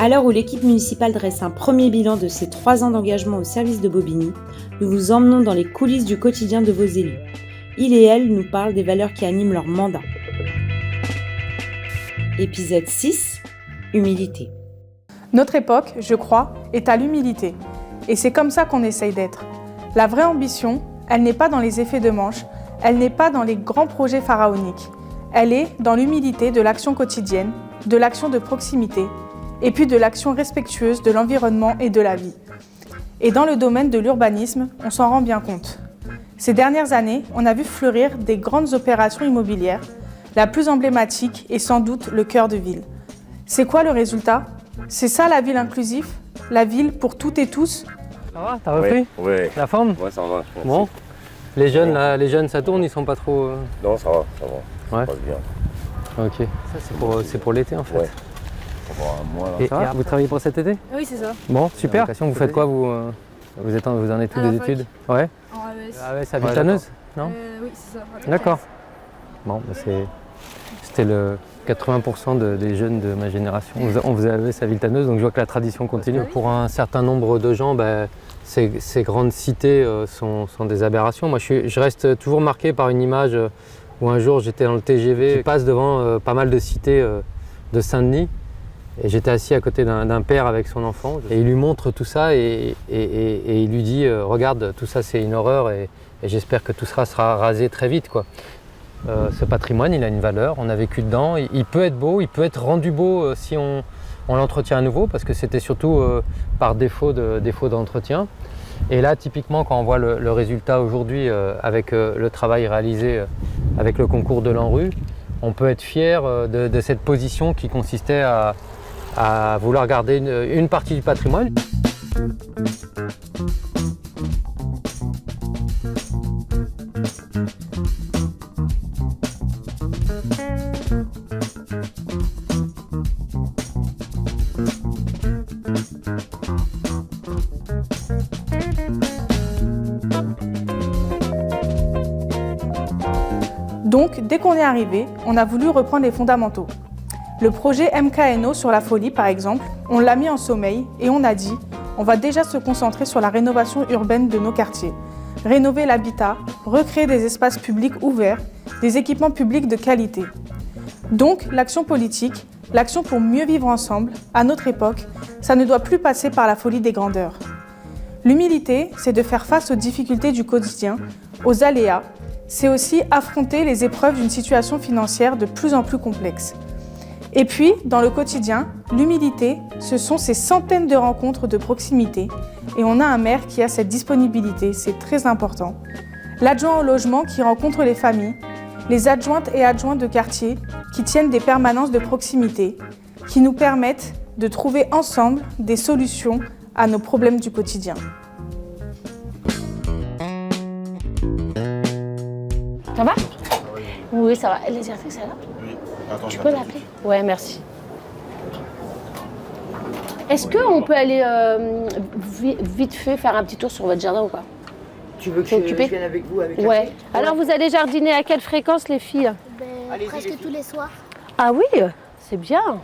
À l'heure où l'équipe municipale dresse un premier bilan de ses 3 ans d'engagement au service de Bobigny, nous vous emmenons dans les coulisses du quotidien de vos élus. Ils et elles nous parlent des valeurs qui animent leur mandat. Épisode 6, humilité. Notre époque, je crois, est à l'humilité. Et c'est comme ça qu'on essaye d'être. La vraie ambition, elle n'est pas dans les effets de manche, elle n'est pas dans les grands projets pharaoniques. Elle est dans l'humilité de l'action quotidienne, de l'action de proximité, et puis de l'action respectueuse de l'environnement et de la vie. Et dans le domaine de l'urbanisme, on s'en rend bien compte. Ces dernières années, on a vu fleurir des grandes opérations immobilières. La plus emblématique est sans doute le cœur de ville. C'est quoi le résultat? C'est ça la ville inclusive? La ville pour toutes et tous? Ça va, t'as repris? Oui. La forme? Ouais, ça va. Bon. Les jeunes, là, les jeunes, ça tourne, ils sont pas trop... Non, ça va. Ouais. Ça passe bien. Ok. Ça, c'est pour l'été, en fait. Ouais. Pour voir un mois, là. Et, Ça va vous travaillez pour cet été? Oui, c'est ça. Bon, super. Vous faites quoi, vous vous en êtes tous À la des fac. études? Ouais. En AES. Ah ouais, c'est à Villetaneuse? Non? Oui, c'est ça. D'accord. Bon, bah c'était le 80% des jeunes de ma génération. On faisait AES à Villetaneuse, donc je vois que la tradition continue. Pour un certain nombre de gens, ces grandes cités sont des aberrations. Moi, je reste toujours marqué par une image où un jour j'étais dans le TGV, je passe devant pas mal de cités de Saint-Denis, et j'étais assis à côté d'un père avec son enfant, et il lui montre tout ça, et il lui dit regarde, tout ça c'est une horreur, et j'espère que tout ça sera rasé très vite, quoi. Ce patrimoine, il a une valeur, on a vécu dedans, il peut être beau, il peut être rendu beau si on l'entretient à nouveau, parce que c'était surtout par défaut d'entretien. Et là, typiquement, quand on voit le résultat aujourd'hui avec le travail réalisé avec le concours de l'ANRU, on peut être fier de cette position qui consistait à vouloir garder une partie du patrimoine. Donc, dès qu'on est arrivé, on a voulu reprendre les fondamentaux. Le projet MKNO sur la folie, par exemple, on l'a mis en sommeil et on a dit on va déjà se concentrer sur la rénovation urbaine de nos quartiers, rénover l'habitat, recréer des espaces publics ouverts, des équipements publics de qualité. Donc, l'action politique, l'action pour mieux vivre ensemble, à notre époque, ça ne doit plus passer par la folie des grandeurs. L'humilité, c'est de faire face aux difficultés du quotidien, aux aléas. C'est aussi affronter les épreuves d'une situation financière de plus en plus complexe. Et puis, dans le quotidien, l'humilité, ce sont ces centaines de rencontres de proximité. Et on a un maire qui a cette disponibilité, c'est très important. L'adjoint au logement qui rencontre les familles, les adjointes et adjoints de quartier qui tiennent des permanences de proximité, qui nous permettent de trouver ensemble des solutions à nos problèmes du quotidien. Ça va? Oui, ça va. Elle est directrice, elle est là? Oui. Attends, Tu peux l'appeler? Ouais, merci. Est-ce qu'on peut aller vite fait faire un petit tour sur votre jardin ou pas? Tu veux que je vienne avec vous avec Ouais. la fille? Alors, vous allez jardiner à quelle fréquence, les filles? Allez-y, Presque tous les soirs. Ah oui, c'est bien.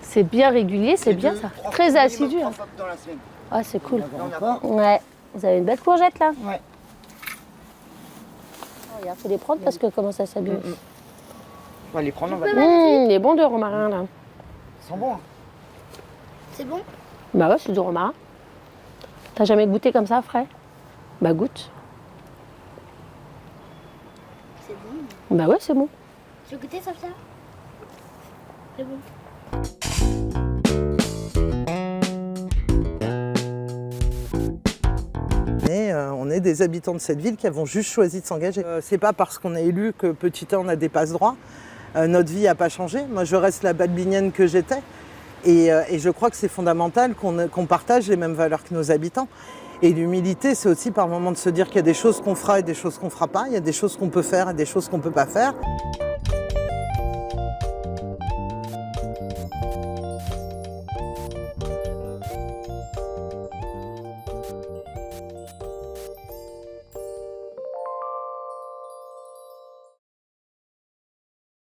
C'est bien régulier, c'est bien ça. Très assidu. Hein. Dans la semaine. Ah, c'est cool. D'accord. Ouais. Vous avez une belle courgette là. Ouais. Il faut les prendre parce que comment ça s'abîme. On va les prendre, on va Il est bon de romarin là. Ils sont bons. Hein. C'est bon? Bah ouais, c'est du romarin. T'as jamais goûté comme ça, frais? Bah goûte. C'est bon. Bah ouais, c'est bon. Tu veux goûter, Sophia? C'est bon. On est des habitants de cette ville qui avons juste choisi de s'engager. C'est pas parce qu'on est élu que petit a on a des passe-droits. Notre vie n'a pas changé. Moi, je reste la badbinienne que j'étais. Et je crois que c'est fondamental qu'on partage les mêmes valeurs que nos habitants. Et l'humilité, c'est aussi par moments de se dire qu'il y a des choses qu'on fera et des choses qu'on fera pas. Il y a des choses qu'on peut faire et des choses qu'on peut pas faire.